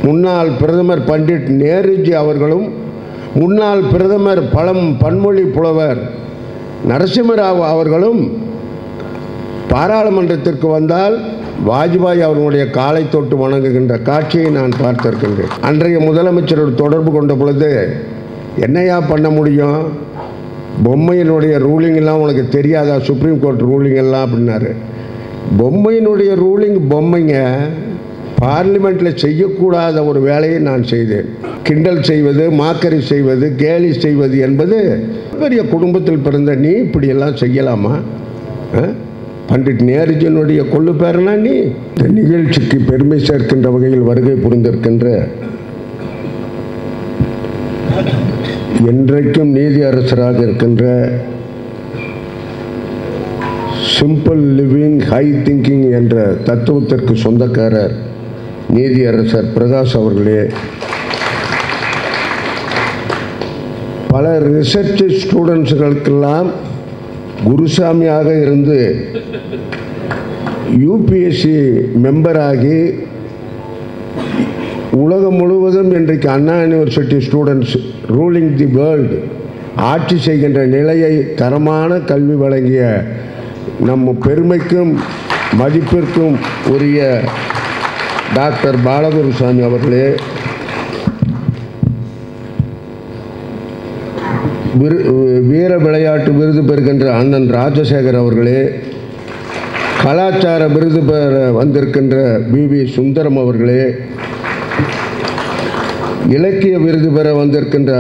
முன்னாள் பிரதமர் பண்டிட் நேருஜி அவர்களும், முன்னாள் பிரதமர் பன்மொழி புலவர் நரசிம்மராவ் அவர்களும் பாராளுமன்றத்திற்கு வந்தால் வாஜ்பாய் அவர்களுடைய காலை தொட்டு வணங்குகின்ற காட்சியை நான் பார்த்திருக்கின்றேன். அன்றைய முதலமைச்சரோடு தொடர்பு கொண்ட பொழுது, என்னையா பண்ண முடியும், பொம்மையினுடைய ரூலிங் எல்லாம் உனக்கு தெரியாதா, சுப்ரீம் கோர்ட் ரூலிங் எல்லாம் அப்படின்னாரு. பொம்மையினுடைய ரூலிங் பொம்மைங்க, பார்லிமெண்ட்டில் செய்யக்கூடாத ஒரு வேலையை நான் செய்தேன். கிண்டல் செய்வது, மாக்கரி செய்வது, கேலி செய்வது என்பது பெரிய குடும்பத்தில் பிறந்த நீ இப்படியெல்லாம் செய்யலாமா? பண்டிட் நேருஜியினுடைய கொள்ளு பேரனா நீ? இந்த நிகழ்ச்சிக்கு பெருமை சேர்க்கின்ற வகையில் வருகை புரிந்திருக்கின்ற, என்றைக்கும் நீதி அரசராக இருக்கின்ற, சிம்பிள் லிவிங் ஹை திங்கிங் என்ற தத்துவத்திற்கு சொந்தக்காரர் நீதியரசர் பிரகாஷ் அவர்களே, பல ரிசர்ச் ஸ்டூடெண்ட்ஸுகளுக்கெல்லாம் குருசாமியாக இருந்து யூபிஎஸ்சி மெம்பராகி உலகம் முழுவதும் இன்றைக்கு Anna university students ruling the world ஆட்சி செய்கின்ற நிலையை தரமான கல்வி வழங்கிய நம்ம பெருமைக்கும் மதிப்பிற்கும் உரிய டாக்டர் பாலகுருசாமி அவர்களே, வீர விளையாட்டு விருது பெறுகின்ற அண்ணன் ராஜசேகர் அவர்களே, கலாச்சார விருது பெற வந்திருக்கின்ற பிவி சுந்தரம் அவர்களே, இலக்கிய விருது பெற வந்திருக்கின்ற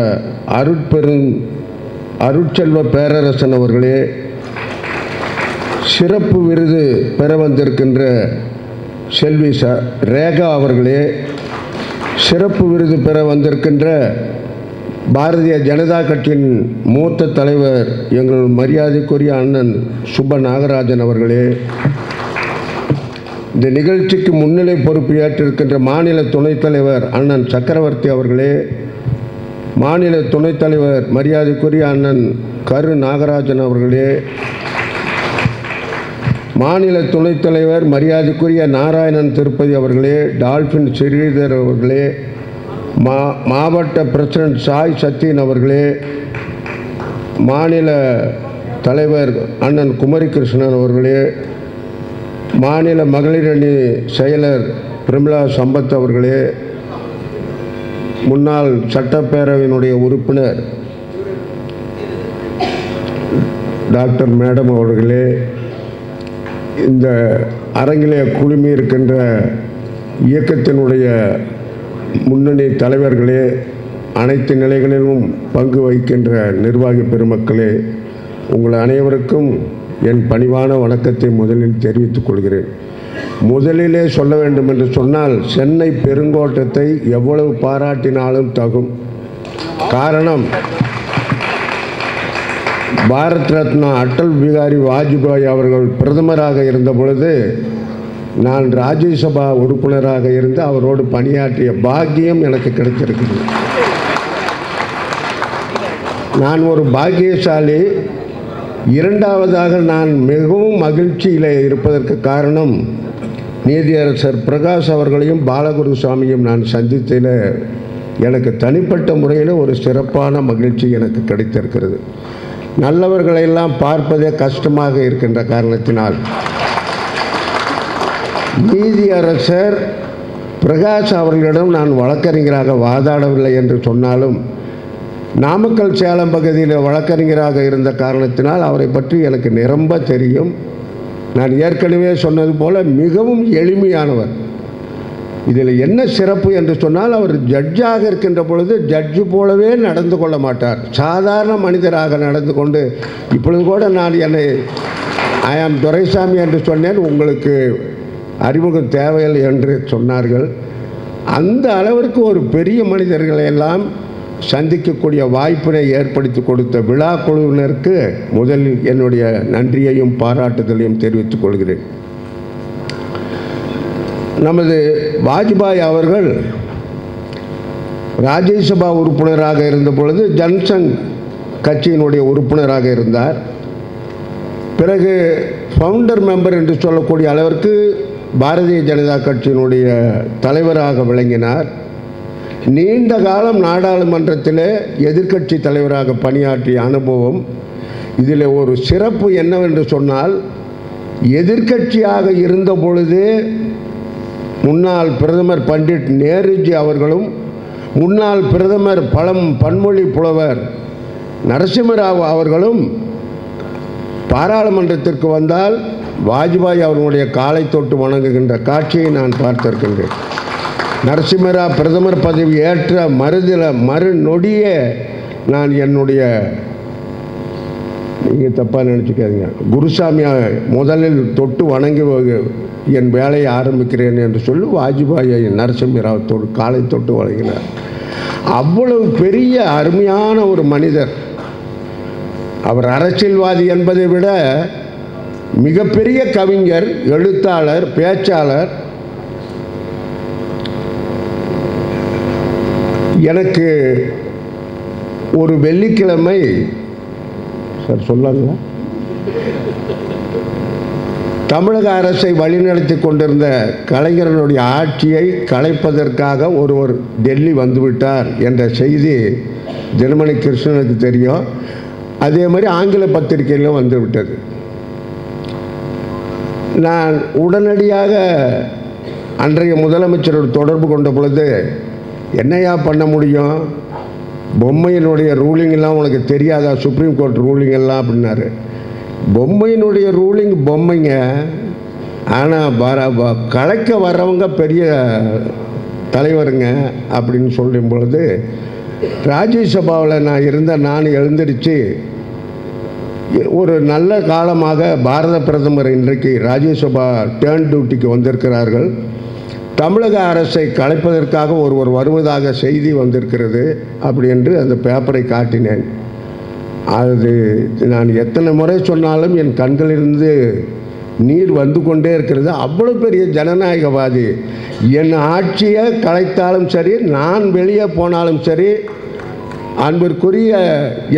அருட்செல்வ பேரரசன் அவர்களே, சிறப்பு விருது பெற வந்திருக்கின்ற செல்வி ரேகா அவர்களே, சிறப்பு விருது பெற வந்திருக்கின்ற பாரதிய ஜனதா கட்சியின் மூத்த தலைவர் எங்கள் மரியாதைக்குரிய அண்ணன் சுப நாகராஜன் அவர்களே, இந்த நிகழ்ச்சிக்கு முன்னிலை பொறுப்பு ஏற்றிருக்கின்ற மாநில துணைத் தலைவர் அண்ணன் சக்கரவர்த்தி அவர்களே, மாநில துணைத் தலைவர் மரியாதைக்குரிய அண்ணன் கரு நாகராஜன் அவர்களே, மாநில துணைத் தலைவர் மரியாதைக்குரிய நாராயணன் திருப்பதி அவர்களே, டால்பின் ஸ்ரீதர் அவர்களே, மாவட்ட பிரசிடென்ட் சாய் சத்தியன் அவர்களே, மாநில தலைவர் அண்ணன் குமரி கிருஷ்ணன் அவர்களே, மாநில மகளிர் அணி செயலர் பிரமிளா சம்பத் அவர்களே, முன்னாள் சட்டப்பேரவையினுடைய உறுப்பினர் டாக்டர் மேடம் அவர்களே, இந்த அரங்கிலே குழுமி இருக்கின்ற இயக்கத்தினுடைய முன்னணி தலைவர்களே, அனைத்து நிலைகளிலும் பங்கு வகிக்கின்ற நிர்வாகி பெருமக்களே, உங்கள் அனைவருக்கும் என் பணிவான வணக்கத்தை முதலில் தெரிவித்துக் கொள்கிறேன். முதலிலே சொல்ல வேண்டும் என்று சொன்னால், சென்னை பெருங்கோட்டத்தை எவ்வளவு பாராட்டினாலும் தகும். காரணம், பாரத் ரத்னா அடல் பிகாரி வாஜ்பாய் அவர்கள் பிரதமராக இருந்த பொழுது நான் ராஜ்யசபா உறுப்பினராக இருந்து அவரோடு பணியாற்றிய பாக்கியம் எனக்கு கிடைத்திருக்கிறது. நான் ஒரு பாக்கியசாலி. இரண்டாவதாக, நான் மிகவும் மகிழ்ச்சியில் இருப்பதற்கு காரணம், நீதியரசர் பிரகாஷ் அவர்களையும் பாலகுருசாமியும் நான் சந்தித்ததில் எனக்கு தனிப்பட்ட முறையில் ஒரு சிறப்பான மகிழ்ச்சி எனக்கு கிடைத்திருக்கிறது. நல்லவர்களெல்லாம் பார்ப்பதே கஷ்டமாக இருக்கின்ற காரணத்தினால் நீதியரசர் பிரகாஷ் அவர்களிடம் நான் வழக்கறிஞராக வாதாடவில்லை என்று சொன்னாலும், நாமக்கல் சேலம் பகுதியில் வழக்கறிஞராக இருந்த காரணத்தினால் அவரை பற்றி எனக்கு நிரம்ப தெரியும். நான் ஏற்கனவே சொன்னது போல மிகவும் எளிமையானவர். இதில் என்ன சிறப்பு என்று சொன்னால், அவர் ஜட்ஜாக இருக்கின்ற பொழுது ஜட்ஜு போலவே நடந்து கொள்ள மாட்டார். சாதாரண மனிதராக நடந்து கொண்டு, இப்பொழுது கூட நான் என்னை ஐ ஆம் துரைசாமி என்று சொன்னேன், உங்களுக்கு அறிமுகம் தேவையில்லை என்று சொன்னார்கள். அந்த அளவிற்கு ஒரு பெரிய மனிதர்களை எல்லாம் சந்திக்கக்கூடிய வாய்ப்பினை ஏற்படுத்தி கொடுத்த விழா குழுவினருக்கு முதலில் என்னுடைய நன்றியையும் பாராட்டுதலையும் தெரிவித்துக் கொள்கிறேன். நமது வாஜ்பாய் அவர்கள் ராஜ்யசபா உறுப்பினராக இருந்த பொழுது ஜன்சங் கட்சியினுடைய உறுப்பினராக இருந்தார். பிறகு ஃபவுண்டர் மெம்பர் என்று சொல்லக்கூடிய அளவிற்கு பாரதிய ஜனதா கட்சியினுடைய தலைவராக விளங்கினார். நீண்ட காலம் நாடாளுமன்றத்தில் எதிர்க்கட்சி தலைவராக பணியாற்றிய அனுபவம். இதில் ஒரு சிறப்பு என்னவென்று சொன்னால், எதிர்க்கட்சியாக இருந்த பொழுது முன்னாள் பிரதமர் பண்டிட் நேருஜி அவர்களும் முன்னாள் பிரதமர் பன்மொழி புலவர் நரசிம்மராவ் அவர்களும் பாராளுமன்றத்திற்கு வந்தால் வாஜ்பாய் அவர்களுடைய காலை தொட்டு வணங்குகின்ற காட்சியை நான் பார்த்திருக்கின்றேன். நரசிம்மராவ் பிரதமர் பதவி ஏற்ற மறுநொடியே நான் என்னுடைய, நீங்கள் தப்பாக நினச்சிக்காதீங்க, குருசாமியை முதலில் தொட்டு வணங்கி என் வேலையை ஆரம்பிக்கிறேன் என்று சொல்லி வாஜ்பாயை நரசிம்மராவ் காலை தொட்டு வணங்கினார். அவ்வளவு பெரிய அருமையான ஒரு மனிதர். அவர் அரசியல்வாதி என்பதை விட மிகப்பெரிய கவிஞர், எழுத்தாளர், பேச்சாளர். எனக்கு ஒரு வெள்ளிக்கிழமை சார் சொல்லாங்களா, தமிழக அரசை வழிநடத்தி கொண்டிருந்த கலைஞர்களுடைய ஆட்சியை கலைப்பதற்காக ஒருவர் டெல்லி வந்துவிட்டார் என்ற செய்தி தினமணி கிருஷ்ணனுக்கு தெரியும். அதே மாதிரி ஆங்கில பத்திரிகையிலும் வந்துவிட்டது. நான் உடனடியாக அன்றைய முதலமைச்சரோடு தொடர்பு கொண்ட பொழுது, என்னையா பண்ண முடியும், பொம்மையினுடைய ரூலிங் எல்லாம் உனக்கு தெரியாதா, சுப்ரீம் கோர்ட் ரூலிங் எல்லாம் அப்படின்னாரு. பொம்மையினுடைய ரூலிங் பொம்மைங்க, ஆனால் கலைக்க வர்றவங்க பெரிய தலைவருங்க அப்படின்னு சொல்லும் பொழுது, ராஜ்யசபாவில் நான் எழுந்திருச்சு ஒரு நல்ல காலமாக பாரத பிரதமர் இன்றைக்கு ராஜ்யசபா டேர்ன் டியூட்டிக்கு வந்திருக்கிறார்கள், தமிழக அரசை கலைப்பதற்காக ஒருவர் வருவதாக செய்தி வந்திருக்கிறது அப்படி என்று அந்த பேப்பரை காட்டினேன். அது நான் எத்தனை முறை சொன்னாலும் என் கண்களிலிருந்து நீர் வந்து கொண்டே இருக்கிறது. அவ்வளோ பெரிய ஜனநாயகவாதி. என் ஆட்சியை கலைத்தாலும் சரி, நான் வெளியே போனாலும் சரி, அன்பிற்குரிய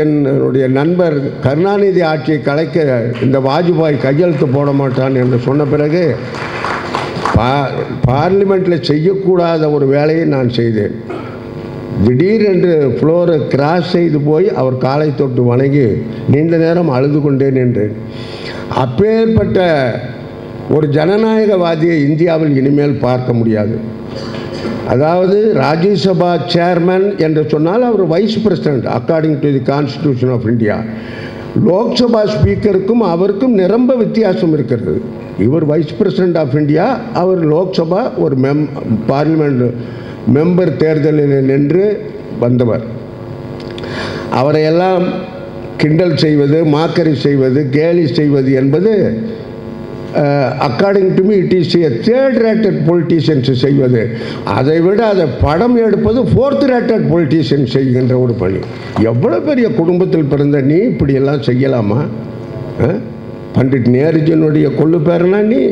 என்னுடைய நண்பர் கருணாநிதி ஆட்சியை கலைக்க இந்த வாஜ்பாய் கையெழுத்து போட மாட்டான் என்று சொன்ன பிறகு பார்லிமெண்ட்டில் செய்யக்கூடாத ஒரு வேலையை நான் செய்தேன். திடீரென்று ஃப்ளோரை கிராஸ் செய்து போய் அவர் காலை தொட்டு வணங்கி நீண்ட நேரம் அழுது கொண்டேன் என்றேன். அப்பேற்பட்ட ஒரு ஜனநாயகவாதியை இந்தியாவில் இனிமேல் பார்க்க முடியாது. அதாவது ராஜ்யசபா சேர்மன் என்று சொன்னால் அவர் vice president according to the constitution of India. Lok Sabha ஸ்பீக்கருக்கும் அவருக்கும் நிரம்ப வித்தியாசம் இருக்கிறது. இவர் வைஸ் பிரசிடென்ட் ஆஃப் இந்தியா, அவர் லோக்சபா ஒரு பார்லிமெண்ட் மெம்பர் தேர்தலில் நின்று வந்தவர். அவரையெல்லாம் கிண்டல் செய்வது, மாக்கரி செய்வது, கேலி செய்வது என்பது according to me it is a third rated politicians செய்வது. அதை விட அதை படம் எடுப்பது ஃபோர்த் ரேட்டட் பொலிட்டீஷியன் செய்கின்ற ஒரு பணி. எவ்வளோ பெரிய குடும்பத்தில் பிறந்த நீ இப்படியெல்லாம் செய்யலாமா? பண்டிட் நேருஜினுடைய கொள்ளு பேரனா நீ?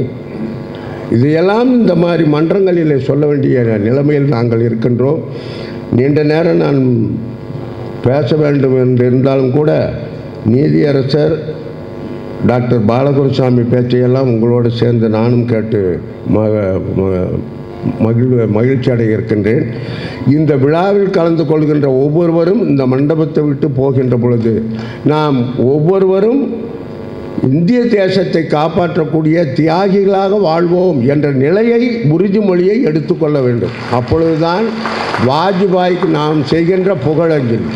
இதையெல்லாம் இந்த மாதிரி மன்றங்களில் சொல்ல வேண்டிய நிலைமையில் நாங்கள் இருக்கின்றோம். நீண்ட நேரம் நான் பேச வேண்டும் என்று இருந்தாலும் கூட நீதியரசர் டாக்டர் பாலகுருசாமி பேச்சையெல்லாம் உங்களோடு சேர்ந்து நானும் கேட்டு மகிழ்ச்சி அடைய இருக்கின்றேன். இந்த விழாவில் கலந்து கொள்கின்ற ஒவ்வொருவரும் இந்த மண்டபத்தை விட்டு போகின்ற பொழுது நாம் ஒவ்வொருவரும் இந்திய தேசத்தை காப்பாற்றக்கூடிய தியாகிகளாக வாழ்வோம் என்ற நிலையை, உறுதிமொழியை எடுத்துக்கொள்ள வேண்டும். அப்பொழுதுதான் வாஜ்பாய்க்கு நாம் செய்கின்ற புகழஞ்சலி.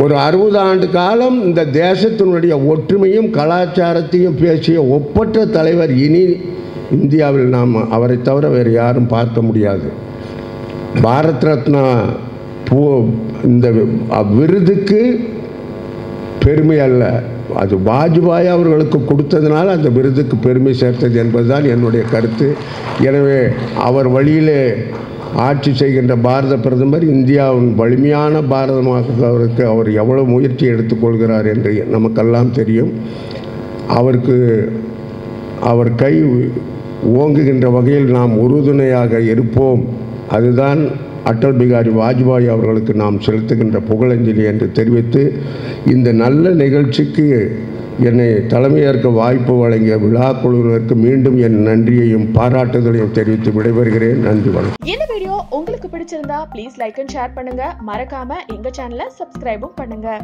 ஒரு 60 ஆண்டு காலம் இந்த தேசத்தினுடைய ஒற்றுமையும் கலாச்சாரத்தையும் பேசிய ஒப்பற்ற தலைவர் இனி இந்தியாவில் நாம் அவரை தவிர வேறு யாரும் பார்க்க முடியாது. பாரத் ரத்னா இந்த விருதுக்கு பெருமை அல்ல, அது வாஜ்பாய் அவர்களுக்கு கொடுத்ததுனால அந்த விருதுக்கு பெருமை சேர்த்தது என்பதுதான் என்னுடைய கருத்து. எனவே அவர் வழியிலே ஆட்சி செய்கின்ற பாரத பிரதமர் இந்தியாவின் வலிமையான பாரதமாக்குவதற்கு அவர் எவ்வளவு முயற்சி எடுத்துக்கொள்கிறார் என்று நமக்கெல்லாம் தெரியும். அவர் கை ஓங்குகின்ற வகையில் நாம் உறுதுணையாக இருப்போம். அதுதான் அடல் பிகாரி வாஜ்பாய் அவர்களுக்கு நாம் செலுத்துகின்ற புகழஞ்சலி என்று தெரிவித்து, இந்த நல்ல நிகழ்ச்சிக்கு என்னை தலைமையேற்க வாய்ப்பு வழங்கிய விழா குழுவினருக்கு மீண்டும் என் நன்றியையும் பாராட்டுதலையும் தெரிவித்து விடைபெறுகிறேன். நன்றி, வணக்கம். இந்த வீடியோ உங்களுக்கு பிடிச்சிருந்தா ப்ளீஸ் லைக் அண்ட் ஷேர் பண்ணுங்க. மறக்காம எங்க சேனலை சப்ஸ்கிரைபும் பண்ணுங்க.